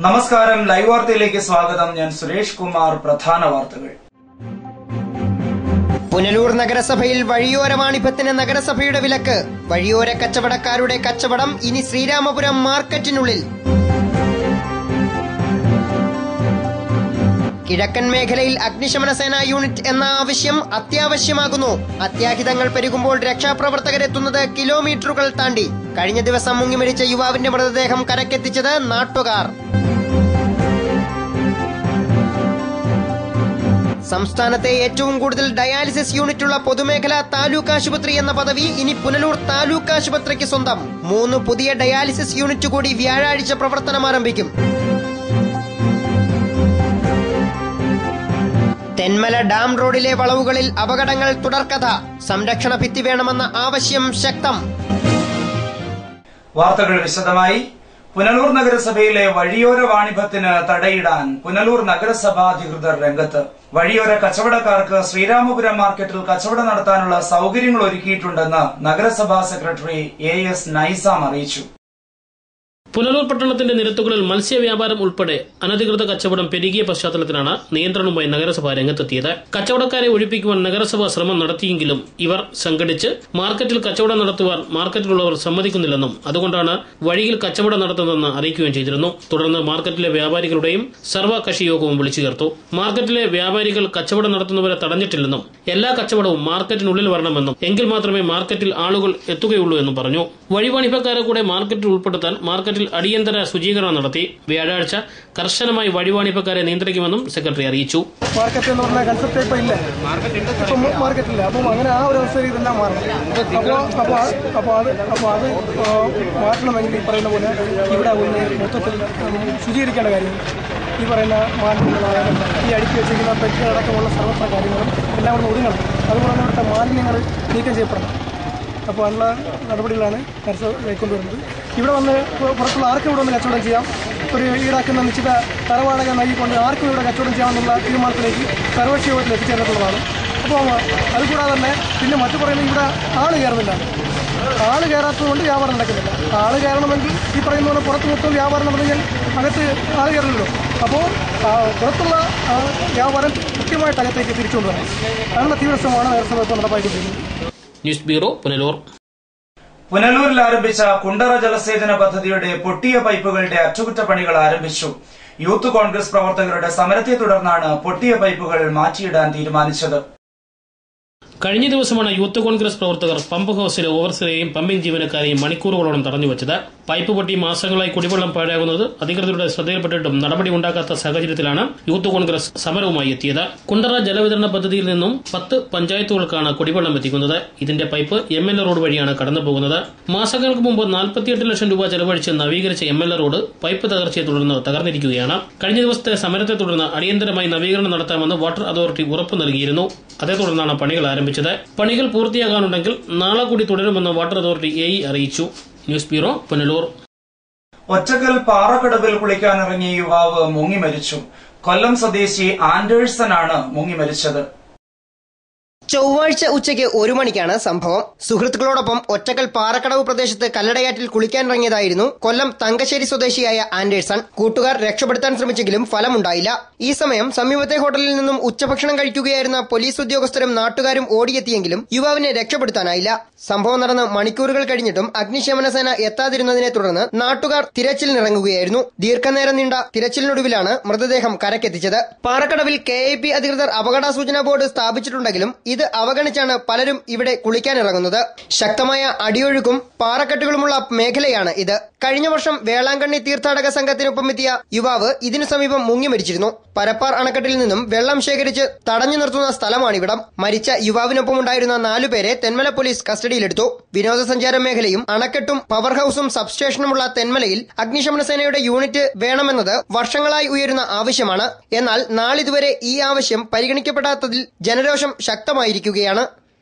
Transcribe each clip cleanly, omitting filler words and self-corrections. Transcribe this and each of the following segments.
നമസ്കാരം. ലൈവ് വാർത്തയിലേക്ക് സ്വാഗതം. ഞാൻ സുരേഷ് കുമാർ. പ്രധാന വാർത്തകൾ. പുനലൂർ നഗരസഭയിൽ വഴിയോര വാണിഭത്തിന് നഗരസഭയുടെ വിലക്ക്. വഴിയോര കച്ചവടക്കാരുടെ കച്ചവടം ഇനി ശ്രീരാമപുരം മാർക്കറ്റിനുള്ളിൽ. കിഴക്കൻ മേഖലയിൽ അഗ്നിശമന സേനാ യൂണിറ്റ് എന്ന ആവശ്യം അത്യാവശ്യമാകുന്നു. അത്യാഹിതങ്ങൾ പെരുകുമ്പോൾ രക്ഷാപ്രവർത്തകരെത്തുന്നത് കിലോമീറ്ററുകൾ താണ്ടി. കഴിഞ്ഞ ദിവസം മുങ്ങിമരിച്ച യുവാവിന്റെ മൃതദേഹം കരക്കെത്തിച്ചത് നാട്ടുകാർ. സംസ്ഥാനത്തെ ഏറ്റവും കൂടുതൽ ഡയാലിസിസ് യൂണിറ്റുള്ള പൊതുമേഖലാ താലൂക്ക് ആശുപത്രി എന്ന പദവി ഇനി പുനലൂർ താലൂക്ക് ആശുപത്രിക്ക് സ്വന്തം. 3 പുതിയ ഡയാലിസിസ് യൂണിറ്റ് കൂടി വ്യാഴാഴ്ച പ്രവർത്തനം ആരംഭിക്കും. തെന്മല ഡാം റോഡിലെ വളവുകളിൽ അപകടങ്ങൾ തുടർക്കഥ. സംരക്ഷണ ഭിത്തി വേണമെന്ന ആവശ്യം ശക്തം. വാർത്തകൾ വിശദമായി. പുനലൂർ നഗരസഭയിലെ വഴിയോര വാണിഭത്തിന് തടയിടാൻ പുനലൂർ നഗരസഭാ അധികൃതർ രംഗത്ത്. വഴിയോര കച്ചവടക്കാർക്ക് ശ്രീരാമപുരം മാർക്കറ്റിൽ കച്ചവടം നടത്താനുള്ള സൌകര്യങ്ങൾ ഒരുക്കിയിട്ടുണ്ടെന്ന് നഗരസഭാ സെക്രട്ടറി AS നൈസാം അറിയിച്ചു. പുനലൂർ പട്ടണത്തിന്റെ നിരത്തുകളിൽ മത്സ്യവ്യാപാരം ഉൾപ്പെടെ അനധികൃത കച്ചവടം പെരുകിയ പശ്ചാത്തലത്തിലാണ് നിയന്ത്രണവുമായി നഗരസഭ രംഗത്തെത്തിയത്. കച്ചവടക്കാരെ ഒഴിപ്പിക്കുവാൻ നഗരസഭ ശ്രമം നടത്തിയെങ്കിലും ഇവർ സംഘടിച്ച് മാർക്കറ്റിൽ കച്ചവടം നടത്തുവാൻ മാർക്കറ്റിലുള്ളവർ സമ്മതിക്കുന്നില്ലെന്നും അതുകൊണ്ടാണ് വഴിയിൽ കച്ചവടം നടത്തുന്നതെന്ന് അറിയിക്കുകയും ചെയ്തിരുന്നു. തുടർന്ന് മാർക്കറ്റിലെ വ്യാപാരികളുടെയും സർവകക്ഷി യോഗവും വിളിച്ചു ചേർത്തു. മാർക്കറ്റിലെ വ്യാപാരികൾ കച്ചവടം നടത്തുന്നവരെ തടഞ്ഞിട്ടില്ലെന്നും എല്ലാ കച്ചവടവും മാർക്കറ്റിനുള്ളിൽ വരണമെന്നും എങ്കിൽ മാത്രമേ മാർക്കറ്റിൽ ആളുകൾ എത്തുകയുള്ളൂ എന്നും പറഞ്ഞു. വഴിവാണിഭക്കാരെ കൂടെ മാർക്കറ്റിൽ ഉൾപ്പെടുത്താൻ മാർക്കറ്റിൽ അടിയന്തര ശുചീകരണം നടത്തി. വ്യാഴാഴ്ച കർശനമായി വഴിവാണിഭക്കാരെ നിയന്ത്രിക്കുമെന്നും സെക്രട്ടറി അറിയിച്ചു. മാർക്കറ്റ് എന്ന് പറഞ്ഞ കൺസെപ്റ്റ് ഇപ്പം ഇല്ല, മാർക്കറ്റില്ല. അപ്പം അങ്ങനെ ആ ഒരു അവസ്ഥയിൽ ഇതെല്ലാം മാറണം. അപ്പോൾ അത് മാറ്റണമെങ്കിൽ ഈ പറയുന്ന പോലെ ഇവിടെ ഒന്ന് മൊത്തത്തിൽ ശുചീകരിക്കേണ്ട കാര്യം, ഈ പറയുന്ന മാലിന്യങ്ങളായാലും ഈ അടുക്കി വെച്ചിരിക്കുന്ന പെട്ടികളടക്കമുള്ള സർവത്ര കാര്യങ്ങളും എല്ലാം കൂടെ ഒതുങ്ങണം. അതുപോലെ തന്നെ ഇവിടുത്തെ മാലിന്യങ്ങൾ നീക്കം ചെയ്യപ്പെടണം. അപ്പോൾ അതിനുള്ള നടപടികളാണ് നഗരസഭ കൈക്കൊണ്ടുവരുന്നത്. ഇവിടെ വന്ന് പുറത്തുള്ള ആർക്കും ഇവിടെ വന്ന് കച്ചവടം ചെയ്യാം. ഒരു ഈടാക്കുന്ന നിശ്ചിത തറവാടക നൽകിക്കൊണ്ട് ആർക്കും ഇവിടെ കച്ചവടം ചെയ്യാമെന്നുള്ള തീരുമാനത്തിലേക്ക് സർവകക്ഷി യോഗത്തിൽ എത്തിച്ചേർന്നിട്ടുള്ളതാണ്. അപ്പോൾ അതുകൂടാതെ തന്നെ പിന്നെ മറ്റു പറയുന്നത് ഇവിടെ ആള് കയറുന്നില്ല. ആള് കയറാത്തതുകൊണ്ട് വ്യാപാരം നടക്കുന്നില്ല. ആള് കയറണമെങ്കിൽ ഈ പറയുന്ന പോലെ പുറത്ത് മൊത്തം വ്യാപാരം നടന്നു കഴിഞ്ഞാൽ അകത്ത് ആള് കയറില്ലല്ലോ. അപ്പോൾ പുറത്തുള്ള വ്യാപാരം കൃത്യമായിട്ട് അകത്തേക്ക് തിരിച്ചുകൊണ്ടുവരണം. അതിനുള്ള തീവ്രശ്രമമാണ് നഗരസഭ ഇപ്പോൾ നടപ്പാക്കിയിരിക്കുന്നത്. News bureau, Punalur. പുനലൂരിൽ ആരംഭിച്ച കുണ്ടറ ജലസേചന പദ്ധതിയുടെ പൊട്ടിയ പൈപ്പുകളുടെ അറ്റകുറ്റപ്പണികൾ ആരംഭിച്ചു. യൂത്ത് കോൺഗ്രസ് പ്രവർത്തകരുടെ സമരത്തെ തുടർന്നാണ് പൊട്ടിയ പൈപ്പുകൾ മാറ്റിയിടാൻ തീരുമാനിച്ചത്. കഴിഞ്ഞ ദിവസമാണ് യൂത്ത് കോൺഗ്രസ് പ്രവർത്തകർ പമ്പ് ഹൌസിലെ ഓവർസിയെയും പമ്പിംഗ് ജീവനക്കാരെയും മണിക്കൂറുകളോളം തടഞ്ഞു വെച്ചത്. പൈപ്പ് പൊട്ടി മാസങ്ങളായി കുടിവെള്ളം പാഴാകുന്നത് അധികൃതരുടെ ശ്രദ്ധയിൽപ്പെട്ടിട്ടും നടപടി ഉണ്ടാക്കാത്ത സാഹചര്യത്തിലാണ് യൂത്ത് കോൺഗ്രസ് സമരവുമായി എത്തിയത്. കുണ്ടറ ജലവിതരണ പദ്ധതിയിൽ നിന്നും 10 പഞ്ചായത്തുകൾക്കാണ് കുടിവെള്ളം എത്തിക്കുന്നത്. ഇതിന്റെ പൈപ്പ് MLA റോഡ് വഴിയാണ് കടന്നുപോകുന്നത്. മാസങ്ങൾക്ക് മുമ്പ് 48 ലക്ഷം രൂപ ചെലവഴിച്ച് നവീകരിച്ച MLA റോഡ് പൈപ്പ് തകർച്ചയെ തുടർന്ന് തകർന്നിരിക്കുകയാണ്. കഴിഞ്ഞ ദിവസത്തെ സമരത്തെ തുടർന്ന് അടിയന്തരമായി നവീകരണം നടത്താമെന്ന് വാട്ടർ അതോറിറ്റി ഉറപ്പു നൽകിയിരുന്നു. അതേ തുടർന്നാണ് പണികൾ ആരംഭിച്ചത്. പണികൾ പൂർത്തിയാകാനുണ്ടെങ്കിൽ നാളെ കൂടി തുടരുമെന്ന് വാട്ടർ അതോറിറ്റി AE അറിയിച്ചു. News bureau, Punalur. ഒറ്റക്കൽ പാറക്കടവിൽ കുളിക്കാനിറങ്ങിയ യുവാവ് മുങ്ങി മരിച്ചു. കൊല്ലം സ്വദേശി ആൻഡേഴ്സൺ ആണ് മുങ്ങി മരിച്ചത്. ചൊവ്വാഴ്ച ഉച്ചയ്ക്ക് 1 മണിക്കാണ് സംഭവം. സുഹൃത്തുക്കളോടൊപ്പം ഒറ്റക്കൽ പാറക്കടവ് പ്രദേശത്ത് കല്ലടയാറ്റിൽ കുളിക്കാനിറങ്ങിയതായിരുന്നു കൊല്ലം തങ്കശ്ശേരി സ്വദേശിയായ ആൻഡേഴ്സൺ. കൂട്ടുകാർ രക്ഷപ്പെടുത്താൻ ശ്രമിച്ചെങ്കിലും ഫലമുണ്ടായില്ല. ഈ സമയം സമീപത്തെ ഹോട്ടലിൽ നിന്നും ഉച്ചഭക്ഷണം കഴിക്കുകയായിരുന്ന പോലീസ് ഉദ്യോഗസ്ഥരും നാട്ടുകാരും ഓടിയെത്തിയെങ്കിലും യുവാവിനെ രക്ഷപ്പെടുത്താനായില്ല. സംഭവം നടന്ന് മണിക്കൂറുകൾ കഴിഞ്ഞിട്ടും അഗ്നിശമന സേന എത്താതിരുന്നതിനെ തുടർന്ന് നാട്ടുകാർ തിരച്ചിലിനിറങ്ങുകയായിരുന്നു. ദീർഘനേരം നീണ്ട തിരച്ചിലിനൊടുവിലാണ് മൃതദേഹം കരക്കെത്തിച്ചത്. പാറക്കടവിൽ KIP അധികൃതർ അപകടാസൂചനാ ബോർഡ് സ്ഥാപിച്ചിട്ടുണ്ടെങ്കിലും ഇത് അവഗണിച്ചാണ് പലരും ഇവിടെ കുളിക്കാനിറങ്ങുന്നത്. ശക്തമായ അടിയൊഴുക്കും പാറക്കെട്ടുകളുമുള്ള മേഖലയാണ് ഇത്. കഴിഞ്ഞ വർഷം വേളാങ്കണ്ണി തീർത്ഥാടക സംഘത്തിനൊപ്പം എത്തിയ യുവാവ് ഇതിനു സമീപം മുങ്ങി മരിച്ചിരുന്നു. പരപ്പാർ അണക്കെട്ടിൽ നിന്നും വെള്ളം ശേഖരിച്ച് തടഞ്ഞു നിർത്തുന്ന സ്ഥലമാണിവിടം. മരിച്ച യുവാവിനൊപ്പമുണ്ടായിരുന്ന 4 പേരെ തെന്മല പോലീസ് കസ്റ്റഡിയിലെടുത്തു. വിനോദസഞ്ചാര മേഖലയും അണക്കെട്ടും പവർ ഹൌസും സബ്സ്റ്റേഷനുമുള്ള തെന്മലയിൽ അഗ്നിശമന സേനയുടെ യൂണിറ്റ് വേണമെന്നത് വർഷങ്ങളായി ഉയരുന്ന ആവശ്യമാണ്. എന്നാൽ നാളിതുവരെ ഈ ആവശ്യം പരിഗണിക്കപ്പെടാത്തതിൽ ജനരോഷം ശക്തമായിരിക്കുകയാണ്.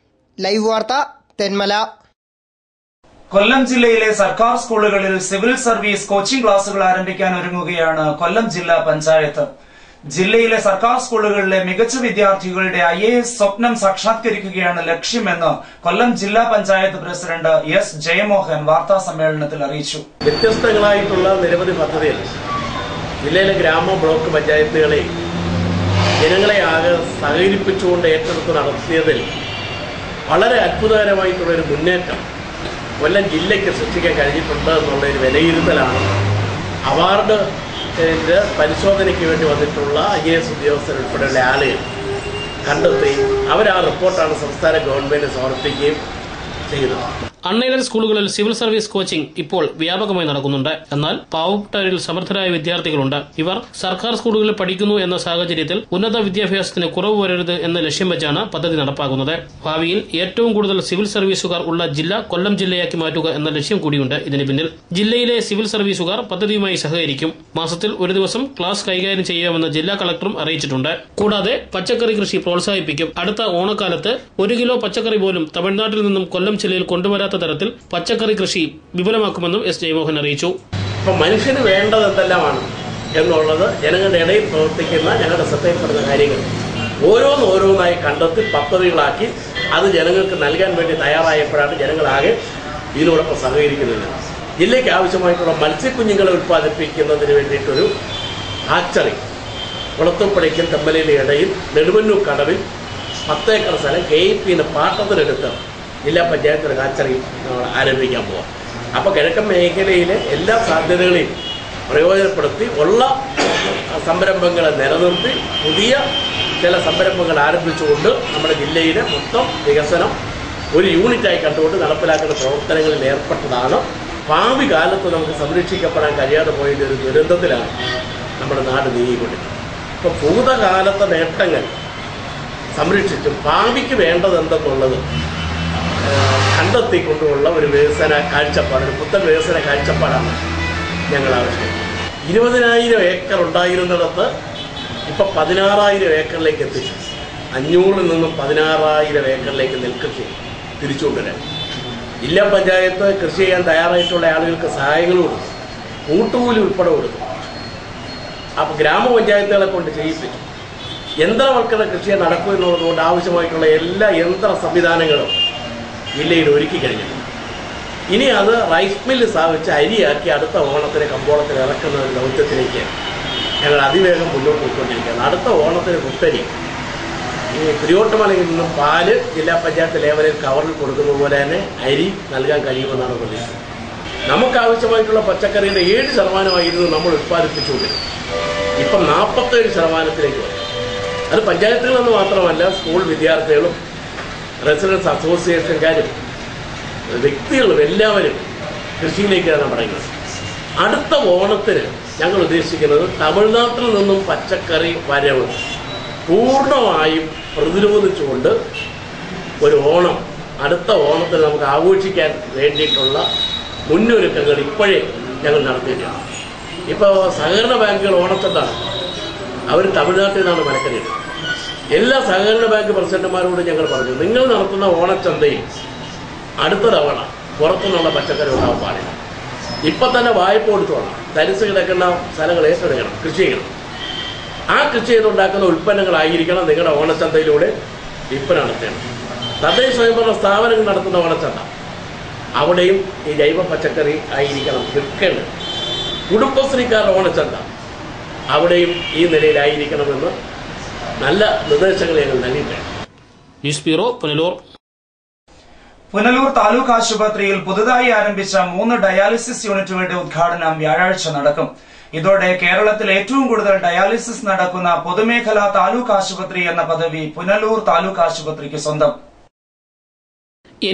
ലൈവ് വാർത്ത, തെന്മല. കൊല്ലം ജില്ലയിലെ സർക്കാർ സ്കൂളുകളിൽ സിവിൽ സർവീസ് കോച്ചിംഗ് ക്ലാസുകൾ ആരംഭിക്കാൻ ഒരുങ്ങുകയാണ് കൊല്ലം ജില്ലാ പഞ്ചായത്ത്. ജില്ലയിലെ സർക്കാർ സ്കൂളുകളിലെ മികച്ച വിദ്യാർത്ഥികളുടെ IAS സ്വപ്നം സാക്ഷാത്കരിക്കുകയാണ് ലക്ഷ്യമെന്ന് കൊല്ലം ജില്ലാ പഞ്ചായത്ത് പ്രസിഡന്റ് S ജയമോഹൻ വാർത്താ സമ്മേളനത്തിൽ അറിയിച്ചു. വ്യത്യസ്തങ്ങളായിട്ടുള്ള നിരവധി പദ്ധതികൾ ജില്ലയിലെ ഗ്രാമ ബ്ലോക്ക് പഞ്ചായത്തുകളെ ജനങ്ങളെ ആകെ സഹകരിപ്പിച്ചുകൊണ്ട് ഏറ്റെടുത്ത് നടത്തിയതിൽ വളരെ അത്ഭുതകരമായിട്ടുള്ളൊരു മുന്നേറ്റം കൊല്ലം ജില്ലയ്ക്ക് സൃഷ്ടിക്കാൻ കഴിഞ്ഞിട്ടുണ്ട് എന്നുള്ളൊരു വിലയിരുത്തലാണ് അവാർഡ് പരിശോധനയ്ക്ക് വേണ്ടി വന്നിട്ടുള്ള IAS ഉദ്യോഗസ്ഥരുൾപ്പെടെയുള്ള ആളുകൾ കണ്ടെത്തി അവർ ആ റിപ്പോർട്ടാണ് സംസ്ഥാന ഗവൺമെൻറ് സമർപ്പിക്കുകയും ചെയ്തത്. അൺഎയ്ഡഡ് സ്കൂളുകളിൽ സിവിൽ സർവീസ് കോച്ചിംഗ് ഇപ്പോൾ വ്യാപകമായി നടക്കുന്നുണ്ട്. എന്നാൽ പാവപ്പെട്ടവരിൽ സമർത്ഥരായ വിദ്യാർത്ഥികളുണ്ട്. ഇവർ സർക്കാർ സ്കൂളുകളിൽ പഠിക്കുന്നു എന്ന സാഹചര്യത്തിൽ ഉന്നത വിദ്യാഭ്യാസത്തിന് കുറവ് വരരുത് എന്ന ലക്ഷ്യം വെച്ചാണ് പദ്ധതി നടപ്പാക്കുന്നത്. ഭാവിയിൽ ഏറ്റവും കൂടുതൽ സിവിൽ സർവീസുകാർ ഉള്ള ജില്ല കൊല്ലം ജില്ലയാക്കി മാറ്റുക എന്ന ലക്ഷ്യം കൂടിയുണ്ട് ഇതിന് പിന്നിൽ. ജില്ലയിലെ സിവിൽ സർവീസുകാർ പദ്ധതിയുമായി സഹകരിക്കും. മാസത്തിൽ ഒരു ദിവസം ക്ലാസ് കൈകാര്യം ചെയ്യാമെന്ന് ജില്ലാ കളക്ടറും അറിയിച്ചിട്ടുണ്ട്. കൂടാതെ പച്ചക്കറി കൃഷി പ്രോത്സാഹിപ്പിക്കും. അടുത്ത ഓണക്കാലത്ത് 1 കിലോ പച്ചക്കറി പോലും തമിഴ്നാട്ടിൽ നിന്നും കൊല്ലം ജില്ലയിൽ കൊണ്ടുവരാത്ത തരത്തിൽ പച്ചക്കറി കൃഷി വിപുലമാക്കുമെന്നും S. ജയമോഹൻ അറിയിച്ചു. ഇപ്പം മനുഷ്യന് വേണ്ടത് എന്തെല്ലാമാണ് എന്നുള്ളത് ജനങ്ങളുടെ ഇടയിൽ പ്രവർത്തിക്കുന്ന ഞങ്ങളുടെ ശ്രദ്ധയിൽപ്പെടുന്ന കാര്യങ്ങൾ ഓരോന്നായി കണ്ടെത്തി പദ്ധതികളാക്കി അത് ജനങ്ങൾക്ക് നൽകാൻ വേണ്ടി തയ്യാറായപ്പോഴാണ് ജനങ്ങളാകെ ഇതിനോടൊപ്പം സഹകരിക്കുന്നത്. ജില്ലയ്ക്ക് ആവശ്യമായിട്ടുള്ള മത്സ്യക്കുഞ്ഞുങ്ങളെ ഉൽപ്പാദിപ്പിക്കുന്നതിന് വേണ്ടിയിട്ടൊരു ഹാച്ചറി കുളത്തുപ്പടിക്കൽ തെമ്മലയിലെ ഇടയിൽ നെടുമന്നൂർ കടവിൽ 10 ഏക്കർ സ്ഥലം KEP പാട്ടത്തിനെടുത്ത് ജില്ലാ പഞ്ചായത്ത് ഒരു ഹാച്ചറി ആരംഭിക്കാൻ പോവാം. അപ്പോൾ കിഴക്കൻ മേഖലയിലെ എല്ലാ സാധ്യതകളെയും പ്രയോജനപ്പെടുത്തി ഉള്ള സംരംഭങ്ങളെ നിലനിർത്തി പുതിയ ചില സംരംഭങ്ങൾ ആരംഭിച്ചുകൊണ്ട് നമ്മുടെ ജില്ലയിലെ മൊത്തം വികസനം ഒരു യൂണിറ്റായി കണ്ടുകൊണ്ട് നടപ്പിലാക്കുന്ന പ്രവർത്തനങ്ങളിൽ ഏർപ്പെട്ടതാണ്. ഭാവി കാലത്ത് നമുക്ക് സംരക്ഷിക്കപ്പെടാൻ കഴിയാതെ പോയതിൻ്റെ ഒരു ദുരന്തത്തിലാണ് നമ്മുടെ നാട് നീങ്ങിക്കൊണ്ടിരിക്കുന്നത്. ഇപ്പോൾ ഭൂതകാലത്തെ നേട്ടങ്ങൾ സംരക്ഷിച്ചും ഭാവിക്ക് വേണ്ടത് എന്തെന്നുള്ളത് കണ്ടെത്തിക്കൊണ്ടുള്ള ഒരു വികസന കാഴ്ചപ്പാട്, ഒരു പുത്തൻ വികസന കാഴ്ചപ്പാടാണ് ഞങ്ങൾ ആവശ്യപ്പെടുന്നത്. 20,000 ഏക്കർ ഉണ്ടായിരുന്നിടത്ത് ഇപ്പം 16,000 ഏക്കറിലേക്ക് എത്തിച്ചു. 500-ൽ നിന്നും 16,000 ഏക്കറിലേക്ക് നെൽകൃഷി തിരിച്ചുകൊണ്ടുവരാൻ ജില്ലാ പഞ്ചായത്ത് കൃഷി ചെയ്യാൻ തയ്യാറായിട്ടുള്ള ആളുകൾക്ക് സഹായങ്ങൾ കൊടുക്കും, കൂട്ടുകൂലി ഉൾപ്പെടെ കൊടുക്കും. അപ്പോൾ ഗ്രാമപഞ്ചായത്തുകളെ കൊണ്ട് ചെയ്യിപ്പിച്ചു. യന്ത്രവൽക്കരണ കൃഷിയെ നടക്കും എന്നുള്ളതുകൊണ്ട് ആവശ്യമായിട്ടുള്ള എല്ലാ യന്ത്ര സംവിധാനങ്ങളും ജില്ലയിൽ ഒരുക്കി കഴിഞ്ഞിട്ടുണ്ട്. ഇനി അത് റൈസ് മില്ല് സ്ഥാപിച്ച് അരിയാക്കി അടുത്ത ഓണത്തിന് കമ്പോളത്തിൽ ഇറക്കുന്ന ഒരു ദൗത്യത്തിലേക്ക് ഞങ്ങൾ അതിവേഗം മുന്നോട്ട് പോയിക്കൊണ്ടിരിക്കുകയാണ്. അടുത്ത ഓണത്തിന് കുത്തരി ഈ കുരിയോട്ടുമലയിൽ നിന്നും പാല് ജില്ലാ പഞ്ചായത്ത് ലേവലിൽ കവറിൽ കൊടുക്കുന്നത് പോലെ തന്നെ അരി നൽകാൻ കഴിയുമെന്നാണ് പ്രതീക്ഷിച്ചത്. നമുക്കാവശ്യമായിട്ടുള്ള പച്ചക്കറിയുടെ 7% നമ്മൾ ഉത്പാദിപ്പിച്ചുകൊണ്ടിരുന്നു. ഇപ്പം 47% വരും. അത് പഞ്ചായത്തുകളെന്ന് മാത്രമല്ല, സ്കൂൾ വിദ്യാർത്ഥികളും റെസിഡൻസ് അസോസിയേഷൻകാരും വ്യക്തികളും എല്ലാവരും കൃഷിയിലേക്കാണ് പറയുന്നത്. അടുത്ത ഓണത്തിന് ഞങ്ങൾ ഉദ്ദേശിക്കുന്നത് തമിഴ്നാട്ടിൽ നിന്നും പച്ചക്കറി വരവ് പൂർണ്ണമായും പ്രതിരോധിച്ചുകൊണ്ട് ഒരു ഓണം അടുത്ത ഓണത്തിന് നമുക്ക് ആഘോഷിക്കാൻ വേണ്ടിയിട്ടുള്ള മുന്നൊരുക്കങ്ങൾ ഇപ്പോഴേ ഞങ്ങൾ നടത്തിയിട്ടുണ്ട്. ഇപ്പോൾ സഹകരണ ബാങ്കുകൾ ഓണച്ചന്താണ്, അവർ തമിഴ്നാട്ടിൽ നിന്നാണ് മലക്കറിയത്. എല്ലാ സഹകരണ ബാങ്ക് പ്രസിഡന്റുമാരോട് ഞങ്ങൾ പറഞ്ഞു, നിങ്ങൾ നടത്തുന്ന ഓണച്ചന്തയിൽ അടുത്ത തവണ പുറത്തുനിന്നുള്ള പച്ചക്കറി ഉണ്ടാവാൻ പാടില്ല. ഇപ്പം തന്നെ വായ്പ കൊടുത്തോളാം, തരിച്ച് കിടക്കുന്ന സ്ഥലങ്ങൾ ഏറ്റെടുക്കണം, കൃഷി ചെയ്യണം. ആ കൃഷി ചെയ്തുണ്ടാക്കുന്ന ഉൽപ്പന്നങ്ങളായിരിക്കണം നിങ്ങളുടെ ഓണച്ചന്തയിലൂടെ വിൽപ്പന നടത്തേണ്ടത്. തദ്ദേശ സ്വയംഭരണ സ്ഥാപനങ്ങൾ നടത്തുന്ന ഓണച്ചന്ത അവിടെയും ഈ ജൈവ പച്ചക്കറി ആയിരിക്കണം വിൽക്കേണ്ടത്. കുടുംബശ്രീക്കാരുടെ ഓണച്ചന്ത അവിടെയും ഈ നിലയിലായിരിക്കണമെന്ന് നല്ല നിർദ്ദേശങ്ങൾ ഞങ്ങൾ നൽകിയിട്ടുണ്ട്. News bureau, Punalur. പുനലൂർ താലൂക്ക് ആശുപത്രിയിൽ പുതുതായി ആരംഭിച്ച 3 ഡയാലിസിസ് യൂണിറ്റുകളുടെ ഉദ്ഘാടനം വ്യാഴാഴ്ച നടക്കും. ഇതോടെ കേരളത്തിൽ ഏറ്റവും കൂടുതൽ ഡയാലിസിസ് നടക്കുന്ന പൊതുമേഖലാ താലൂക്ക് ആശുപത്രി എന്ന പദവി പുനലൂർ താലൂക്ക് ആശുപത്രിക്ക് സ്വന്തം.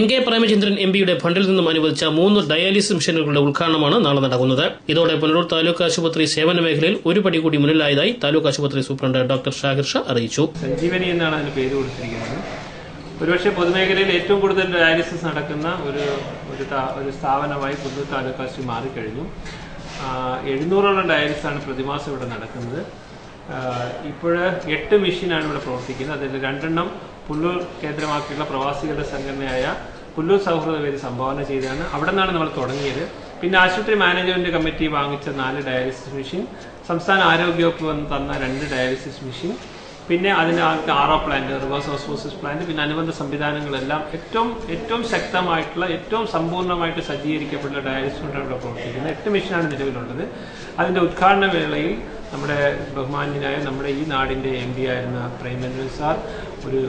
NK പ്രേമചന്ദ്രൻ MPയുടെ ഫണ്ടിൽ നിന്നും അനുവദിച്ച 3 ഡയാലിസിസ് മിഷനുകളുടെ ഉദ്ഘാടനമാണ് നാളെ നടക്കുന്നത്. ഇതോടെ പുനലൂർ താലൂക്ക് ആശുപത്രി സേവന മേഖലയിൽ ഒരു പടി കൂടി മുന്നിലായതായി താലൂക്ക് ആശുപത്രി സൂപ്രണ്ട് ഡോക്ടർ ഷാഹിർ ഷാ അറിയിച്ചു. സഞ്ജീവനി എന്നാണ് അതിന് പേര് കൊടുത്തിരിക്കുന്നത്. ഒരുപക്ഷെ പൊതുമേഖലയിൽ ഏറ്റവും കൂടുതൽ ഡയാലിസിസ് നടക്കുന്ന ഒരു സ്ഥാപനമായി പുനലൂർ താലൂക്ക് ആശുപത്രി മാറിക്കഴിഞ്ഞു. 700ഓളം ഡയാലിസിസാണ് പ്രതിമാസം ഇവിടെ നടക്കുന്നത്. ഇപ്പോൾ 8 മെഷീനാണ് ഇവിടെ പ്രവർത്തിക്കുന്നത്. അതിൽ 2 പുല്ലൂർ കേന്ദ്രമാക്കിയുള്ള പ്രവാസികളുടെ സംഘടനയായ പുല്ലൂർ സൗഹൃദ വേദി സംഭാവന ചെയ്താണ്. അവിടെ നിന്നാണ് നമ്മൾ തുടങ്ങിയത്. പിന്നെ ആശുപത്രി മാനേജ്മെന്റ് കമ്മിറ്റി വാങ്ങിച്ച 4 ഡയാലിസിസ് മെഷീൻ, സംസ്ഥാന ആരോഗ്യവകുപ്പ് വന്ന് തന്ന 2 ഡയാലിസിസ് മെഷീൻ, പിന്നെ അതിനകത്ത് RO plant, reverse osmosis plant, പിന്നെ അനുബന്ധ സംവിധാനങ്ങളെല്ലാം ഏറ്റവും ശക്തമായിട്ടുള്ള ഏറ്റവും സമ്പൂർണ്ണമായിട്ട് സജ്ജീകരിക്കപ്പെട്ട ഡയാലിസിസ് കൊണ്ടാണ് ഇവിടെ പ്രവർത്തിക്കുന്നത്. 8 മെഷീനാണ് നിലവിലുള്ളത്. അതിന്റെ ഉദ്ഘാടന വേളയിൽ നമ്മുടെ ബഹുമാന്യനായ നമ്മുടെ ഈ നാടിൻ്റെ MP ആയിരുന്ന പ്രേമചന്ദ്രൻ സാർ ഒരു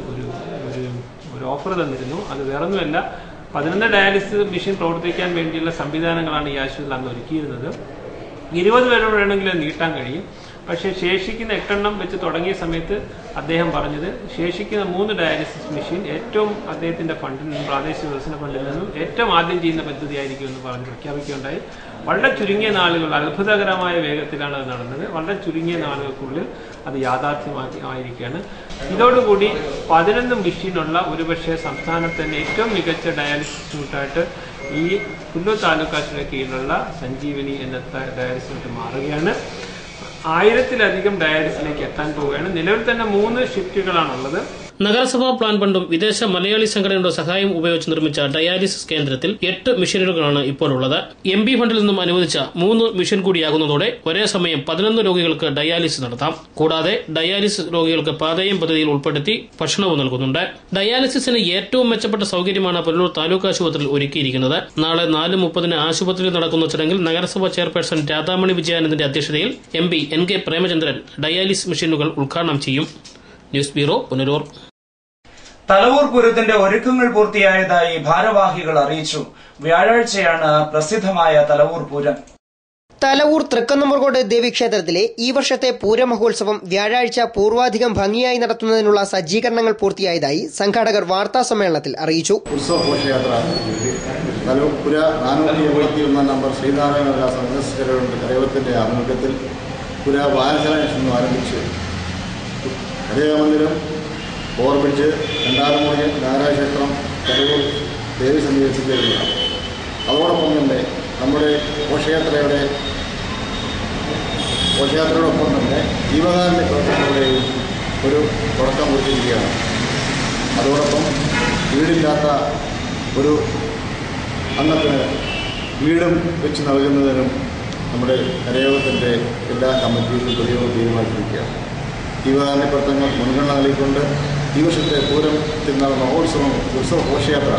ഓഫർ തന്നിരുന്നു. അത് വേറൊന്നുമല്ല, 11 ഡയാലിസിസ് മെഷീൻ പ്രവർത്തിക്കാൻ വേണ്ടിയുള്ള സംവിധാനങ്ങളാണ് ഈ ആശുപത്രിയിൽ അന്ന് ഒരുക്കിയിരുന്നത്. 20 പേരോട് വേണമെങ്കിലും നീട്ടാൻ കഴിയും. പക്ഷേ ശേഷിക്കുന്ന 8 എണ്ണം വെച്ച് തുടങ്ങിയ സമയത്ത് അദ്ദേഹം പറഞ്ഞത് ശേഷിക്കുന്ന 3 ഡയാലിസിസ് മെഷീൻ ഏറ്റവും അദ്ദേഹത്തിൻ്റെ ഫണ്ടിൽ നിന്നും, പ്രാദേശിക വികസന ഫണ്ടിൽ നിന്നും ഏറ്റവും ആദ്യം ചെയ്യുന്ന പദ്ധതിയായിരിക്കും എന്ന് പറഞ്ഞ് പ്രഖ്യാപിക്കുകയുണ്ടായി. വളരെ ചുരുങ്ങിയ നാളുകൾ, അത്ഭുതകരമായ വേഗത്തിലാണ് അത് നടന്നത്. വളരെ ചുരുങ്ങിയ നാളുകൾക്കുള്ളിൽ അത് യാഥാർത്ഥ്യമായിരിക്കുകയാണ്. ഇതോടുകൂടി 11 മെഷീനുള്ള ഒരുപക്ഷെ സംസ്ഥാനത്ത് തന്നെ ഏറ്റവും മികച്ച ഡയാലിസിസ് യൂണിറ്റായിട്ട് ഈ പുല്ലൂർ താലൂക്ക് ആശുപത്രിയുടെ കീഴിലുള്ള സഞ്ജീവനി എന്ന ഡയാലിസിസ് യൂണിറ്റ് മാറുകയാണ്. 1000-ലധികം ഡയാലിസിലേക്ക് എത്താൻ പോവുകയാണ്. നിലവിൽ തന്നെ 3 ഷിഫ്റ്റുകളാണുള്ളത്. നഗരസഭാ പ്ലാൻ ഫണ്ടും വിദേശ മലയാളി സംഘടനയുടെ സഹായം ഉപയോഗിച്ച് നിർമ്മിച്ച ഡയാലിസിസ് കേന്ദ്രത്തിൽ 8 മെഷീനുകളാണ് ഇപ്പോഴുള്ളത്. MP ഫണ്ടിൽ നിന്നും അനുവദിച്ച 3 മെഷീൻ കൂടിയാകുന്നതോടെ ഒരേ സമയം 11 രോഗികൾക്ക് ഡയാലിസിസ് നടത്താം. കൂടാതെ ഡയാലിസിസ് രോഗികൾക്ക് പാതയം പദ്ധതിയിൽ ഉൾപ്പെടുത്തി ഭക്ഷണവും നൽകുന്നുണ്ട്. ഡയാലിസിസിന് ഏറ്റവും മെച്ചപ്പെട്ട സൌകര്യമാണ് പുല്ലൂർ താലൂക്ക് ആശുപത്രിയിൽ ഒരുക്കിയിരിക്കുന്നത്. നാളെ 4:30 ആശുപത്രിയിൽ നടക്കുന്ന ചടങ്ങിൽ നഗരസഭാ ചെയർപേഴ്സൺ രാധാമണി വിജയാനന്ദന്റെ അധ്യക്ഷതയിൽ MP NK പ്രേമചന്ദ്രൻ ഡയാലിസിസ് മെഷീനുകൾ ഉദ്ഘാടനം ചെയ്യും. News bureau, Punalur. തലവൂർ പൂരത്തിന്റെ ഒരുക്കങ്ങൾ പൂർത്തിയായതായി ഭാരവാഹികൾ അറിയിച്ചു. വ്യാഴാഴ്ചയാണ് പ്രസിദ്ധമായ തലവൂർ പൂരം. തലവൂർ തൃക്കുന്നമ്പുറക്കോട് ദേവീക്ഷേത്രത്തിലെ ഈ വർഷത്തെ പൂരമഹോത്സവം വ്യാഴാഴ്ച പൂർവാധികം ഭംഗിയായി നടത്തുന്നതിനുള്ള സജ്ജീകരണങ്ങൾ പൂർത്തിയായതായി സംഘാടകർ വാർത്താ സമ്മേളനത്തിൽ അറിയിച്ചു. ഉത്സവഘോഷയാത്ര തലവൂർ 481 നമ്പർ ശ്രീനാരായണ കരയോഗത്തിന്റെ ആഭിമുഖ്യത്തിൽ വായനശാല നിന്ന് ആരംഭിച്ച് ഹരിമന്ദിരം, ഓവർബ്രിഡ്ജ്, രണ്ടാമൂഴി, നാരായണക്ഷേത്രം, തലവൂർ ദേവി സന്നിധിയിലാണ്. അതോടൊപ്പം തന്നെ നമ്മുടെ ഘോഷയാത്രയോടൊപ്പം തന്നെ ജീവകാരുണ്യ പ്രവർത്തനങ്ങളുടെയും ഒരു തുടക്കം കുറിച്ചിരിക്കുകയാണ്. അതോടൊപ്പം വീടില്ലാത്ത ഒരു അംഗത്തിന് വീടും വെച്ച് നൽകുന്നതിനും നമ്മുടെ കരയോഗത്തിൻ്റെ എല്ലാ കമ്മിറ്റികളും പ്രതിയോഗം തീരുമാനിച്ചിരിക്കുകയാണ്. ജീവകാരുണ്യ പ്രവർത്തനങ്ങൾ മുൻഗണന നൽകിക്കൊണ്ട് ഈ വർഷത്തെ പൂരം തിരുനാൾ മഹോത്സവം ഉത്സവഘോഷയാത്ര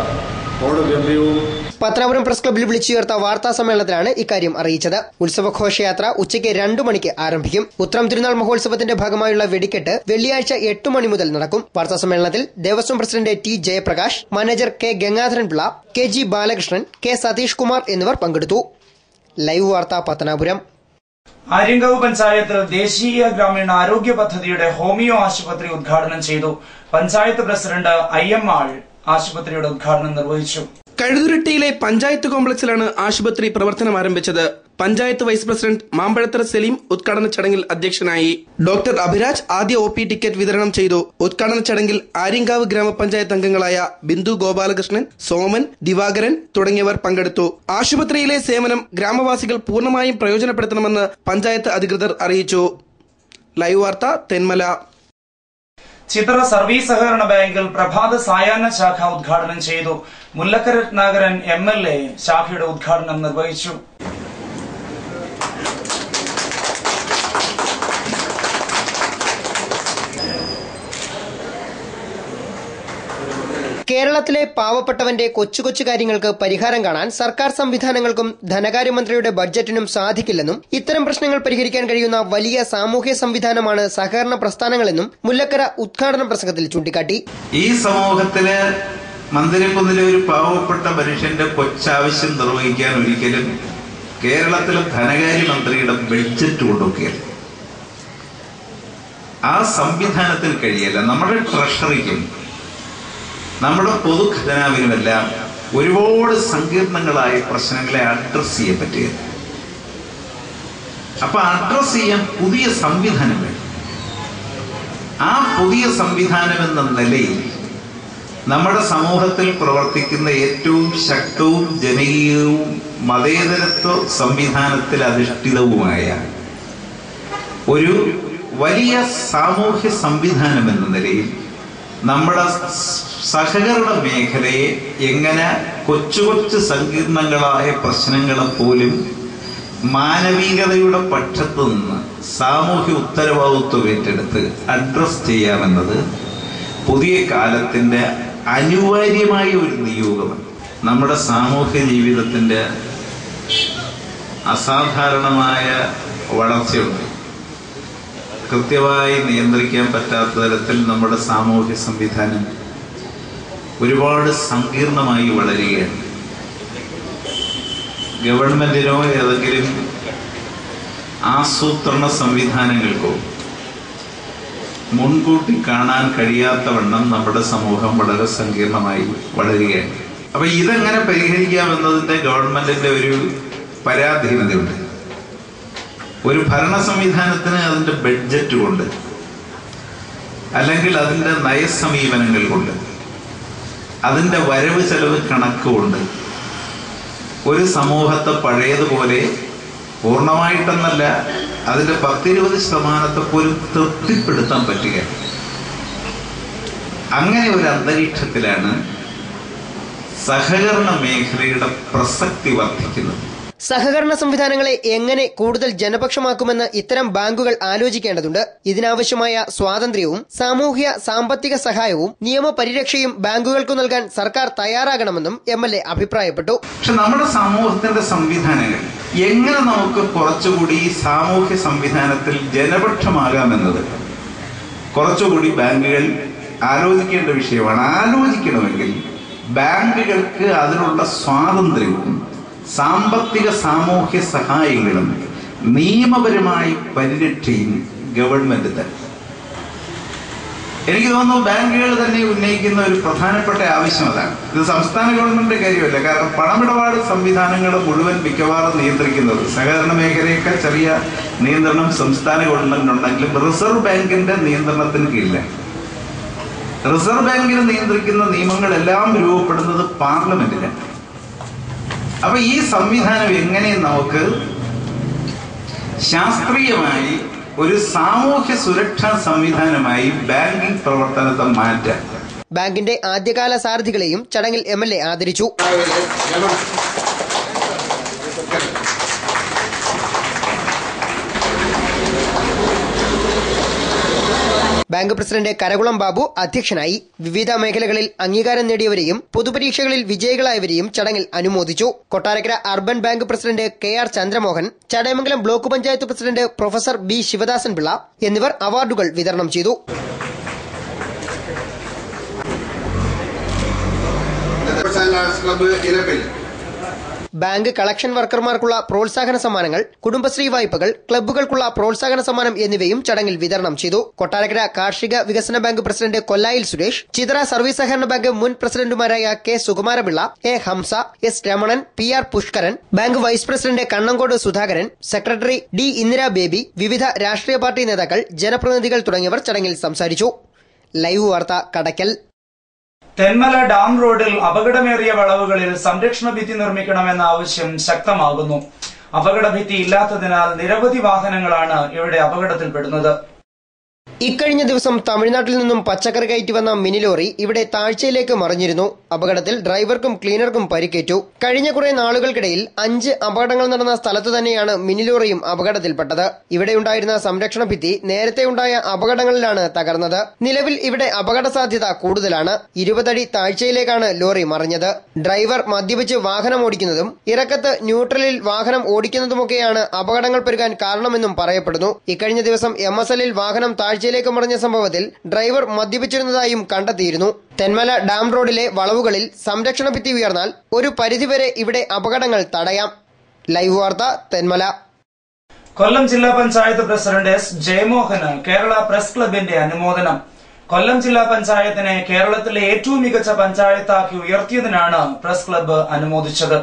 ഗംഭീരവും. പത്രാപുരം പ്രസ് ക്ലബ്ബിൽ വിളിച്ചു ചേർത്ത വാർത്താ സമ്മേളനത്തിലാണ് ഇക്കാര്യം അറിയിച്ചത്. ഉത്സവഘോഷയാത്ര ഉച്ചയ്ക്ക് 2 മണിക്ക് ആരംഭിക്കും. ഉത്രം തിരുനാൾ മഹോത്സവത്തിന്റെ ഭാഗമായുള്ള വെടിക്കെട്ട് വെള്ളിയാഴ്ച 8 മണി മുതൽ നടക്കും. വാർത്താ സമ്മേളനത്തിൽ Devaswom president T Jayaprakash, manager K Gangadharan Pillai, KG Balakrishnan, K Satheesh Kumar എന്നിവർ പങ്കെടുത്തു. ലൈവ് വാർത്ത പത്തനാപുരം. ആര്യങ്കാവ് പഞ്ചായത്ത് ദേശീയ ഗ്രാമീണ ആരോഗ്യ പദ്ധതിയുടെ ഹോമിയോ ആശുപത്രി ഉദ്ഘാടനം ചെയ്തു. പഞ്ചായത്ത് പ്രസിഡന്റ് IM ആൾ ആശുപത്രിയുടെ ഉദ്ഘാടനം നിർവഹിച്ചു. കഴുതുരുട്ടിയിലെ പഞ്ചായത്ത് കോംപ്ലക്സിലാണ് ആശുപത്രി പ്രവർത്തനം ആരംഭിച്ചത്. പഞ്ചായത്ത് വൈസ് പ്രസിഡന്റ് മാമ്പഴത്തറ സലീം ഉദ്ഘാടന ചടങ്ങിൽ അധ്യക്ഷനായി. ഡോക്ടർ അഭിരാജ് ആദ്യ OP ടിക്കറ്റ് വിതരണം ചെയ്തു. ഉദ്ഘാടന ചടങ്ങിൽ ആര്യങ്കാവ് ഗ്രാമപഞ്ചായത്ത് അംഗങ്ങളായ ബിന്ദു ഗോപാലകൃഷ്ണൻ, സോമൻ, ദിവാകരൻ തുടങ്ങിയവർ പങ്കെടുത്തു. ആശുപത്രിയിലെ സേവനം ഗ്രാമവാസികൾ പൂർണ്ണമായും പ്രയോജനപ്പെടുത്തണമെന്ന് പഞ്ചായത്ത് അധികൃതർ അറിയിച്ചു. ലൈവ് വാർത്ത തെന്മല. ചിത്ര സർവീസ് സഹകരണ ബാങ്കിൽ പ്രഭാത സായാഹ്ന ശാഖ ഉദ്ഘാടനം ചെയ്തു. മുല്ലക്കര രത്നാകരൻ MLA ശാഖയുടെ ഉദ്ഘാടനം നിർവഹിച്ചു. കേരളത്തിലെ പാവപ്പെട്ടവന്റെ കൊച്ചു കൊച്ചു കാര്യങ്ങൾക്ക് പരിഹാരം കാണാൻ സർക്കാർ സംവിധാനങ്ങൾക്കും ധനകാര്യമന്ത്രിയുടെ ബഡ്ജറ്റിനും സാധിക്കില്ലെന്നും ഇത്തരം പ്രശ്നങ്ങൾ പരിഹരിക്കാൻ കഴിയുന്ന വലിയ സാമൂഹ്യ സംവിധാനമാണ് സഹകരണ പ്രസ്ഥാനങ്ങളെന്നും മുല്ലക്കര ഉദ്ഘാടന പ്രസംഗത്തിൽ ചൂണ്ടിക്കാട്ടി. ഈ സമൂഹത്തില് മന്ദിരക്കുന്നിലെ ഒരു പാവപ്പെട്ട മനുഷ്യന്റെ കൊച്ചാവശ്യം നിർവഹിക്കാൻ ഒരിക്കലും കേരളത്തിലെ ധനകാര്യമന്ത്രിയുടെ ബഡ്ജറ്റ് കൊണ്ടൊക്കെയല്ല, ആ സംവിധാനത്തിൽ കഴിയല്ല. നമ്മുടെ ട്രഷറിക്കും നമ്മുടെ പൊതുഖജനാവിനുമെല്ലാം ഒരുപാട് സങ്കീർണങ്ങളായ പ്രശ്നങ്ങളെ അഡ്രസ് ചെയ്യാൻ പറ്റുക. അപ്പൊ അഡ്രസ് ചെയ്യാൻ പുതിയ സംവിധാനം വേണം. ആ പുതിയ സംവിധാനം എന്ന നിലയിൽ നമ്മുടെ സമൂഹത്തിൽ പ്രവർത്തിക്കുന്ന ഏറ്റവും ശക്തവും ജനകീയവും മതേതരത്വ സംവിധാനത്തിൽ അധിഷ്ഠിതവുമായ ഒരു വലിയ സാമൂഹ്യ സംവിധാനം എന്ന നിലയിൽ നമ്മുടെ സഹകരണ മേഖലയെ എങ്ങനെ കൊച്ചു കൊച്ചു സങ്കീർണങ്ങളായ പ്രശ്നങ്ങളെ പോലും മാനവികതയുടെ പക്ഷത്തു നിന്ന് സാമൂഹ്യ ഉത്തരവാദിത്വം ഏറ്റെടുത്ത് അഡ്രസ് ചെയ്യാമെന്നത് പുതിയ കാലത്തിന്റെ അനിവാര്യമായ ഒരു നിയോഗമാണ്. നമ്മുടെ സാമൂഹ്യ ജീവിതത്തിന്റെ അസാധാരണമായ വളർച്ചയുണ്ട്. കൃത്യമായി നിയന്ത്രിക്കാൻ പറ്റാത്ത തരത്തിൽ നമ്മുടെ സാമൂഹ്യ സംവിധാനം ഒരുപാട് സങ്കീർണമായി വളരുകയാണ്. ഗവൺമെന്റിനോ ഏതെങ്കിലും ആസൂത്രണ സംവിധാനങ്ങൾക്കോ മുൻകൂട്ടി കാണാൻ കഴിയാത്തവണ്ണം നമ്മുടെ സമൂഹം വളരെ സങ്കീർണമായി വളരുകയാണ്. അപ്പൊ ഇതെങ്ങനെ പരിഹരിക്കാമെന്നതിന്റെ ഗവൺമെന്റിന്റെ ഒരു പരാധീനതയുണ്ട്. ഒരു ഭരണ സംവിധാനത്തിന് അതിന്റെ ബഡ്ജറ്റ് കൊണ്ട് അല്ലെങ്കിൽ അതിന്റെ നയസമീപനങ്ങൾ കൊണ്ട് അതിന്റെ വരവ് ചെലവ് കണക്കുകൊണ്ട് ഒരു സമൂഹത്തെ പഴയതുപോലെ പൂർണ്ണമായിട്ടെന്നല്ല അതിന്റെ 10-20% പോലും തൃപ്തിപ്പെടുത്താൻ പറ്റുക. അങ്ങനെ ഒരു അന്തരീക്ഷത്തിലാണ് സഹകരണ മേഖലയുടെ പ്രസക്തി വർദ്ധിക്കുന്നത്. സഹകരണ സംവിധാനങ്ങളെ എങ്ങനെ കൂടുതൽ ജനപക്ഷമാക്കുമെന്ന് ഇത്തരം ബാങ്കുകൾ ആലോചിക്കേണ്ടതുണ്ട്. ഇതിനാവശ്യമായ സ്വാതന്ത്ര്യവും സാമൂഹ്യ സാമ്പത്തിക സഹായവും നിയമപരിരക്ഷയും ബാങ്കുകൾക്കു നൽകാൻ സർക്കാർ തയ്യാറാകണമെന്നും MLA അഭിപ്രായപ്പെട്ടു. പക്ഷെ നമ്മുടെ സമൂഹത്തിന്റെ സംവിധാനങ്ങൾ എങ്ങനെ നമുക്ക് കുറച്ചുകൂടി ഈ സാമൂഹ്യ സംവിധാനത്തിൽ ജനപക്ഷമാകാമെന്നത് കുറച്ചുകൂടി ബാങ്കുകൾ ആലോചിക്കേണ്ട വിഷയമാണ്. ആലോചിക്കണമെങ്കിൽ ബാങ്കുകൾക്ക് അതിനുള്ള സ്വാതന്ത്ര്യവും സാമ്പത്തിക സാമൂഹ്യ സഹായങ്ങളും നിയമപരമായ പരിരക്ഷയും ഗവൺമെന്റ് തന്നെ. എനിക്ക് തോന്നുന്നു ബാങ്കുകൾ തന്നെ ഉന്നയിക്കുന്ന ഒരു പ്രധാനപ്പെട്ട ആവശ്യം അതാണ്. ഇത് സംസ്ഥാന ഗവൺമെന്റിന്റെ കാര്യമല്ല. കാരണം പണമിടപാട് സംവിധാനങ്ങൾ മുഴുവൻ മിക്കവാറും നിയന്ത്രിക്കുന്നത് സഹകരണ മേഖലയൊക്കെ ചെറിയ നിയന്ത്രണം സംസ്ഥാന ഗവൺമെന്റിനുണ്ടെങ്കിലും റിസർവ് ബാങ്കിന്റെ നിയന്ത്രണത്തിന് കീഴില്ല. റിസർവ് ബാങ്കിന് നിയന്ത്രിക്കുന്ന നിയമങ്ങളെല്ലാം രൂപപ്പെടുന്നത് പാർലമെന്റിലാണ്. അപ്പൊ ഈ സംവിധാനം എങ്ങനെ നമുക്ക് ശാസ്ത്രീയമായി ഒരു സാമൂഹ്യ സുരക്ഷാ സംവിധാനമായി ബാങ്കിംഗ് പ്രവർത്തനത്തെ മാറ്റാം. ബാങ്കിന്റെ ആദ്യകാല സാരഥികളെയും ചടങ്ങിൽ MLA ആദരിച്ചു. ബാങ്ക് പ്രസിഡന്റ് കരകുളം ബാബു അധ്യക്ഷനായി. വിവിധ മേഖലകളിൽ അംഗീകാരം നേടിയവരെയും പൊതുപരീക്ഷകളിൽ വിജയികളായവരെയും ചടങ്ങിൽ അനുമോദിച്ചു. Kottarakkara urban bank president KR Chandramohan, Chadayamangalam block panchayat president professor B Sivadasan Pillai എന്നിവർ അവാർഡുകൾ വിതരണം ചെയ്തു. ബാങ്ക് കളക്ഷൻ വർക്കർമാർക്കുള്ള പ്രോത്സാഹന സമ്മാനങ്ങൾ, കുടുംബശ്രീ വായ്പകൾ, ക്ലബ്ബുകൾക്കുള്ള പ്രോത്സാഹന സമ്മാനം എന്നിവയും ചടങ്ങിൽ വിതരണം ചെയ്തു. കൊട്ടാരക്കര കാർഷിക വികസന bank president Kollayil Suresh, Chithara service സഹകരണ ബാങ്ക് മുൻ പ്രസിഡന്റുമാരായ K Sukumarapillai, A Hamsa, S Ramanan, PR Pushkaran, bank vice president Kannankode Sudhakaran, secretary D Indira Baby, വിവിധ രാഷ്ട്രീയ പാർട്ടി നേതാക്കൾ, ജനപ്രതിനിധികൾ തുടങ്ങിയവർ ചടങ്ങിൽ സംസാരിച്ചു. ലൈവ് വാർത്ത കടയ്ക്കൽ. തെന്മല ഡാം റോഡിൽ അപകടമേറിയ വളവുകളിൽ സംരക്ഷണ ഭിത്തി നിർമ്മിക്കണമെന്ന ആവശ്യം ശക്തമാകുന്നു. അപകടഭിത്തി ഇല്ലാത്തതിനാൽ നിരവധി വാഹനങ്ങളാണ് ഇവിടെ അപകടത്തിൽപ്പെടുന്നത്. ഇക്കഴിഞ്ഞ ദിവസം തമിഴ്നാട്ടിൽ നിന്നും പച്ചക്കറി കയറ്റി വന്ന മിനി ലോറി ഇവിടെ താഴ്ചയിലേക്ക് മറിഞ്ഞിരുന്നു. അപകടത്തിൽ ഡ്രൈവർക്കും ക്ലീനർക്കും പരിക്കേറ്റു. കഴിഞ്ഞ കുറെ നാളുകൾക്കിടയിൽ 5 അപകടങ്ങൾ നടന്ന സ്ഥലത്ത് തന്നെയാണ് മിനി ലോറിയും അപകടത്തിൽപ്പെട്ടത്. ഇവിടെയുണ്ടായിരുന്ന സംരക്ഷണ ഭിത്തി നേരത്തെ ഉണ്ടായ അപകടങ്ങളിലാണ് തകർന്നത്. നിലവിൽ ഇവിടെ അപകട സാധ്യത കൂടുതലാണ്. 20 അടി താഴ്ചയിലേക്കാണ് ലോറി മറിഞ്ഞത്. ഡ്രൈവർ മദ്യപിച്ച് വാഹനം ഓടിക്കുന്നതും ഇറക്കത്ത് ന്യൂട്രലിൽ വാഹനം ഓടിക്കുന്നതുമൊക്കെയാണ് അപകടങ്ങൾ പെരുകാൻ കാരണമെന്നും പറയപ്പെടുന്നു. ഇക്കഴിഞ്ഞ ദിവസം MSL വാഹനം താഴ്ചയിലേക്ക് മറിഞ്ഞ സംഭവത്തിൽ ഡ്രൈവർ മദ്യപിച്ചിരുന്നതായും കണ്ടെത്തിയിരുന്നു. തെന്മല ഡാം റോഡിലെ വളവുകളിൽ സംരക്ഷണ ഭിത്തി ഉയർന്നാൽ ഒരു പരിധിവരെ ഇവിടെ അപകടങ്ങൾ തടയാം. ലൈവ് വാർത്ത തെന്മല. കൊല്ലം ജില്ലാ പഞ്ചായത്ത് പ്രസിഡന്റ് S ജയമോഹന് കേരള പ്രസ് ക്ലബിന്റെ അനുമോദനം. കൊല്ലം ജില്ലാ പഞ്ചായത്തിനെ കേരളത്തിലെ ഏറ്റവും മികച്ച പഞ്ചായത്താക്കി ഉയർത്തിയതിനാണ് പ്രസ് ക്ലബ്ബ് അനുമോദിച്ചത്.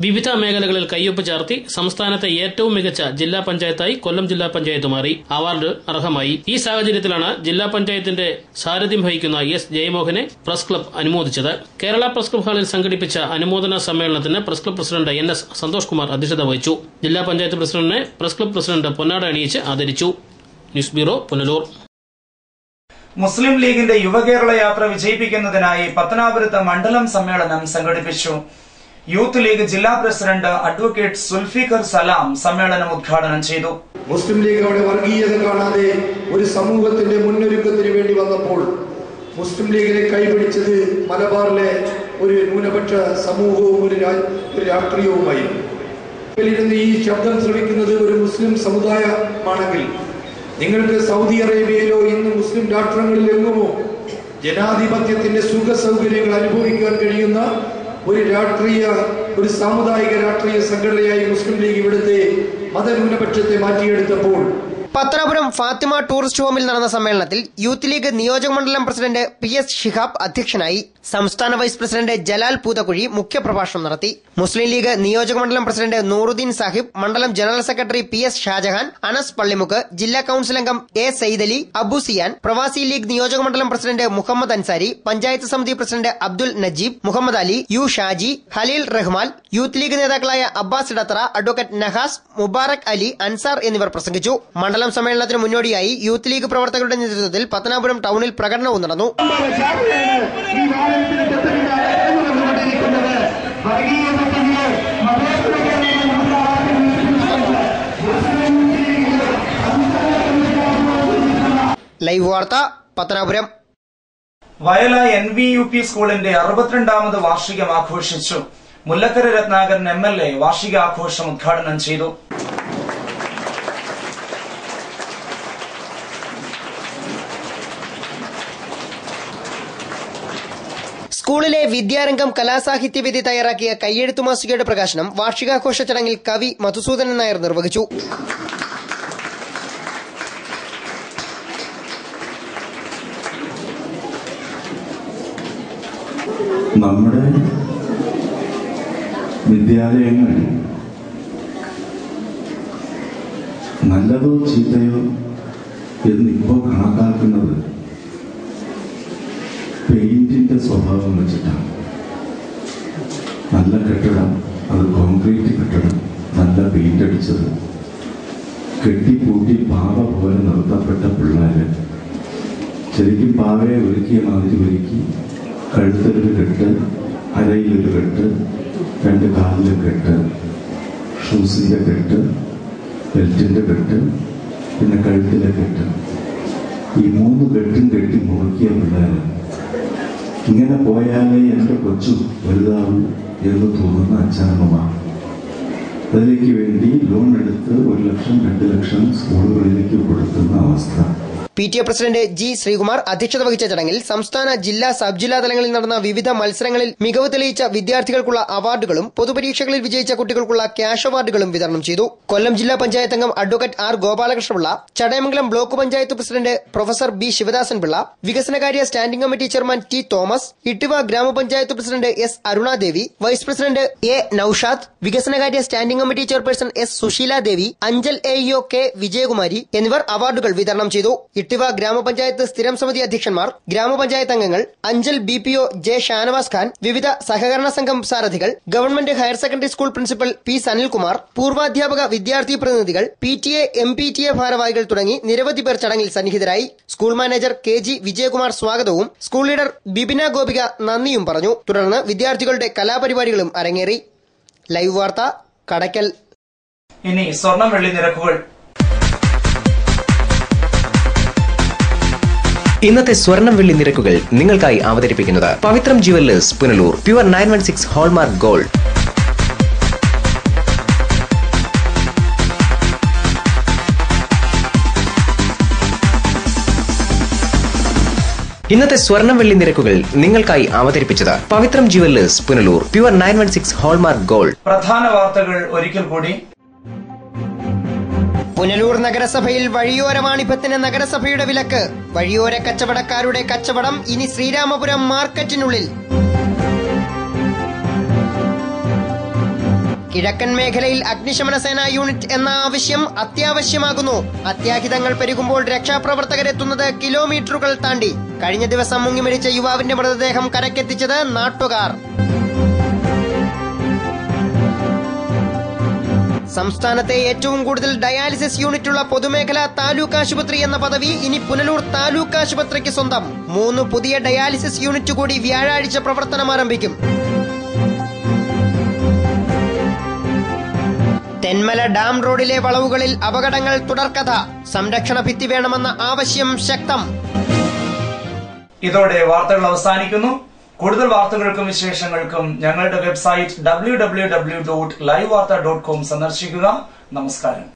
വിവിധ മേഖലകളിൽ കയ്യൊപ്പ് ചാർത്തി സംസ്ഥാനത്തെ ഏറ്റവും മികച്ച ജില്ലാ പഞ്ചായത്തായി കൊല്ലം ജില്ലാ പഞ്ചായത്ത് മാറി. അവാർഡ് അർഹമായി. ഈ സാഹചര്യത്തിലാണ് ജില്ലാ പഞ്ചായത്തിന്റെ സാരഥ്യം വഹിക്കുന്ന S ജയമോഹനെ പ്രസ് ക്ലബ് അനുമോദിച്ചത്. കേരള പ്രസ് ക്ലബ് ഹാളിൽ സംഘടിപ്പിച്ച അനുമോദന സമ്മേളനത്തിന് press club president NS Santhosh Kumar അധ്യക്ഷത വഹിച്ചു. ജില്ലാ പഞ്ചായത്ത് പ്രസിഡന്റിനെ പ്രസ് ക്ലബ് പ്രസിഡന്റ് പൊന്നാട അണിയിച്ച് ആദരിച്ചു. News bureau, Punalur. മുസ്ലിം ലീഗിന്റെ യുവകേരള യാത്ര വിജയിപ്പിക്കുന്നതിനായി പത്തനാപുരത്ത് മണ്ഡലം സമ്മേളനം സംഘടിപ്പിച്ചു. യൂത്ത് ലീഗ് ജില്ലാ പ്രസിഡന്റ് അഡ്വക്കേറ്റ് സുൽഫിഖർ സലാം സമ്മേളനം ഉദ്ഘാടനം ചെയ്തു. മുസ്ലിം ലീഗ് അവിടെ വർഗീയത കാണാതെ ഒരു സമൂഹത്തിന്റെ മുന്നൊരുക്കത്തിന് വേണ്ടി വന്നപ്പോൾ മുസ്ലിം ലീഗിനെ കൈപിടിച്ചത് മലബാറിലെ ഒരു ന്യൂനപക്ഷ സമൂഹവും ഒരു രാഷ്ട്രീയവുമായിരുന്നു. ഈ ശബ്ദം ശ്രവിക്കുന്നത് ഒരു മുസ്ലിം സമുദായമാണെങ്കിൽ നിങ്ങൾക്ക് സൗദി അറേബ്യയിലോ ഇന്ന് മുസ്ലിം രാഷ്ട്രങ്ങളിലെങ്ങുമോ ജനാധിപത്യത്തിന്റെ സുഖ സൗകര്യങ്ങൾ അനുഭവിക്കാൻ കഴിയുന്ന ഒരു സാമുദായിക രാഷ്ട്രീയ സംഘടനയായി മുസ്ലിം ലീഗ് ഇവിടുത്തെ മതന്യൂനപക്ഷത്തെ മാറ്റിയെടുത്തപ്പോൾ പത്തനാപുരം ഫാത്തിമ ടൂറിസ്റ്റ് ഹോമിൽ നടന്ന സമ്മേളനത്തിൽ യൂത്ത് ലീഗ് നിയോജക മണ്ഡലം പ്രസിഡന്റ് PS ഷിഹാബ് അധ്യക്ഷനായി. സംസ്ഥാന വൈസ് പ്രസിഡന്റ് ജലാൽ പൂതക്കുഴി മുഖ്യപ്രഭാഷണം നടത്തി. മുസ്ലിം ലീഗ് നിയോജക മണ്ഡലം പ്രസിഡന്റ് നൂറുദ്ദീൻ സാഹിബ്, മണ്ഡലം general secretary PS Shajahan, Anas Pallimukku, ജില്ലാ കൌൺസിൽ അംഗം A സൈദലി, അബു സിയാൻ, പ്രവാസി ലീഗ് നിയോജക മണ്ഡലം പ്രസിഡന്റ് മുഹമ്മദ് അൻസാരി, പഞ്ചായത്ത് സമിതി president Abdul Najeeb, Muhammad Ali, U Shaji, Khaleel Rahman, youth league നേതാക്കളായ അബ്ബാസ് ഇടത്തറ, അഡ്വക്കേറ്റ് നഹാസ്, മുബാറക് അലി, അൻസാർ എന്നിവർ പ്രസംഗിച്ചു. മണ്ഡലം സമ്മേളനത്തിന് മുന്നോടിയായി യൂത്ത് ലീഗ് പ്രവർത്തകരുടെ നേതൃത്വത്തിൽ പത്തനാപുരം ടൌണിൽ പ്രകടനവും നടന്നു. ലൈവ് വാർത്ത പത്തനാപുരം. വയല NVUP സ്കൂളിന്റെ 62ാമത് വാർഷികം ആഘോഷിച്ചു. മുല്ലക്കര രത്നാകരൻ MLA വാർഷികാഘോഷം ഉദ്ഘാടനം ചെയ്തു. സ്കൂളിലെ വിദ്യാരംഗം കലാസാഹിത്യവേദി തയ്യാറാക്കിയ കയ്യെഴുത്തു മാസികയുടെ പ്രകാശനം വാർഷികാഘോഷ ചടങ്ങിൽ കവി മധുസൂദനൻ നായർ നിർവഹിച്ചു. നമ്മുടെ വിദ്യാലയങ്ങൾ നല്ലതോ ചീത്തയോ എന്നിപ്പോൾ കണക്കാക്കുന്നത് പെയിന്റിന്റെ സ്വഭാവം വെച്ചിട്ടാണ്. നല്ല കെട്ടിടം, അത് കോൺക്രീറ്റ് കെട്ടിടം, നല്ല പെയിന്റ് അടിച്ചത്, കെട്ടിപ്പൂട്ടി പാവ പോലെ നിർത്തപ്പെട്ട പിള്ളേര് ശരിക്കും പാവയെ ഒരുക്കിയ മാതിരി ഒരുക്കി, കഴുത്തിലൊരു കെട്ട്, അരയിലൊരു കെട്ട്, 2 കാലിലും കെട്ട്, ഷൂസിന്റെ കെട്ട്, ബെൽറ്റിന്റെ കെട്ട്, പിന്നെ കഴുത്തിലെ കെട്ട്, ഈ 3 കെട്ടും കെട്ടി മുറുക്കിയ പിള്ളേര്. ഇങ്ങനെ പോയാലേ എൻ്റെ കൊച്ചു വലുതാവും എന്ന് തോന്നുന്ന അച്ഛനമ്മമാർ അതിലേക്ക് വേണ്ടി ലോൺ എടുത്ത് 1 ലക്ഷം 2 ലക്ഷം സ്കൂളുകളിലേക്ക് കൊടുക്കുന്ന അവസ്ഥ. PTA പ്രസിഡന്റ് G ശ്രീകുമാർ അധ്യക്ഷത വഹിച്ച ചടങ്ങിൽ സംസ്ഥാന, ജില്ലാ, സബ് ജില്ലാ തലങ്ങളിൽ നടന്ന വിവിധ മത്സരങ്ങളിൽ മികവ് തെളിയിച്ച വിദ്യാർത്ഥികൾക്കുള്ള അവാർഡുകളും പൊതുപരീക്ഷകളിൽ വിജയിച്ച കുട്ടികൾക്കുള്ള ക്യാഷ് അവാർഡുകളും വിതരണം ചെയ്തു. കൊല്ലം ജില്ലാ പഞ്ചായത്ത് അംഗം advocate R Gopalakrishnapillai, Chadayamangalam block panchayat president professor B Sivadasan Pillai, വികസനകാര്യ standing committee chairman T Thomas, Ittiva ഗ്രാമപഞ്ചായത്ത് president S Arunadevi, vice president A Naushad, വികസനകാര്യ standing committee chairperson S Sushiladevi, Anchal AEO K Vijayakumari എന്നിവർ അവാർഡുകൾ വിതരണം ചെയ്തു. ഇട്ടിവ ഗ്രാമപഞ്ചായത്ത് സ്ഥിരം സമിതി അധ്യക്ഷന്മാർ, ഗ്രാമപഞ്ചായത്ത് അംഗങ്ങൾ, അഞ്ചൽ BPO J ഷാനവാസ് ഖാൻ, വിവിധ സഹകരണ സംഘം സാരഥികൾ, government higher secondary school principal P Sanilkumar, പൂർവാധ്യാപക വിദ്യാർത്ഥി പ്രതിനിധികൾ, PTA MPTA ഭാരവാഹികൾ തുടങ്ങി നിരവധി പേർ ചടങ്ങിൽ സന്നിഹിതരായി. സ്കൂൾ മാനേജർ KG വിജയകുമാർ സ്വാഗതവും സ്കൂൾ ലീഡർ ബിബിന ഗോപിക നന്ദിയും പറഞ്ഞു. തുടർന്ന് വിദ്യാർത്ഥികളുടെ കലാപരിപാടികളും അരങ്ങേറി. ലൈവ് വാർത്ത കടയ്ക്കൽ. ഇനി സ്വർണം വെള്ളി നിരക്കുകൾ. ഇന്നത്തെ സ്വർണം വെള്ളി നിരക്കുകൾ നിങ്ങൾക്കായി അവതരിപ്പിക്കുന്നത് Pavithram jewellers Punalur. Pure 916 hallmark gold. ഇന്നത്തെ സ്വർണം വെള്ളി നിരക്കുകൾ നിങ്ങൾക്കായി അവതരിപ്പിച്ചത് Pavithram jewellers Punalur. Pure 916 hallmark gold. പ്രധാന വാർത്തകൾ ഒരിക്കൽ കൂടി. പുനലൂർ നഗരസഭയിൽ വഴിയോര വാണിഭത്തിന് നഗരസഭയുടെ വിലക്ക്. വഴിയോര കച്ചവടക്കാരുടെ കച്ചവടം ഇനി ശ്രീരാമപുരം മാർക്കറ്റിനുള്ളിൽ. കിഴക്കൻ മേഖലയിൽ അഗ്നിശമന സേനാ യൂണിറ്റ് എന്ന ആവശ്യം അത്യാവശ്യമാകുന്നു. അത്യാഹിതങ്ങൾ പെരുകുമ്പോൾ രക്ഷാപ്രവർത്തകരെത്തുന്നത് കിലോമീറ്ററുകൾ താണ്ടി. കഴിഞ്ഞ ദിവസം മുങ്ങിമരിച്ച യുവാവിന്റെ മൃതദേഹം കരക്കെത്തിച്ചത് നാട്ടുകാർ. സംസ്ഥാനത്തെ ഏറ്റവും കൂടുതൽ ഡയാലിസിസ് യൂണിറ്റുള്ള പൊതുമേഖലാ താലൂക്ക് ആശുപത്രി എന്ന പദവി ഇനി പുനലൂർ താലൂക്ക് ആശുപത്രിക്ക് സ്വന്തം. 3 പുതിയ ഡയാലിസിസ് യൂണിറ്റ് കൂടി വ്യാഴാഴ്ച പ്രവർത്തനം ആരംഭിക്കും. തെന്മല ഡാം റോഡിലെ വളവുകളിൽ അപകടങ്ങൾ തുടർക്കഥ. സംരക്ഷണ ഭിത്തി വേണമെന്ന ആവശ്യം ശക്തം. ഇതോടെ വാർത്തകൾ അവസാനിക്കുന്നു. കൂടുതൽ വാർത്തകൾക്കും വിശേഷങ്ങൾക്കും ഞങ്ങളുടെ വെബ്സൈറ്റ് www.livevarta.com സന്ദർശിക്കുക. നമസ്കാരം.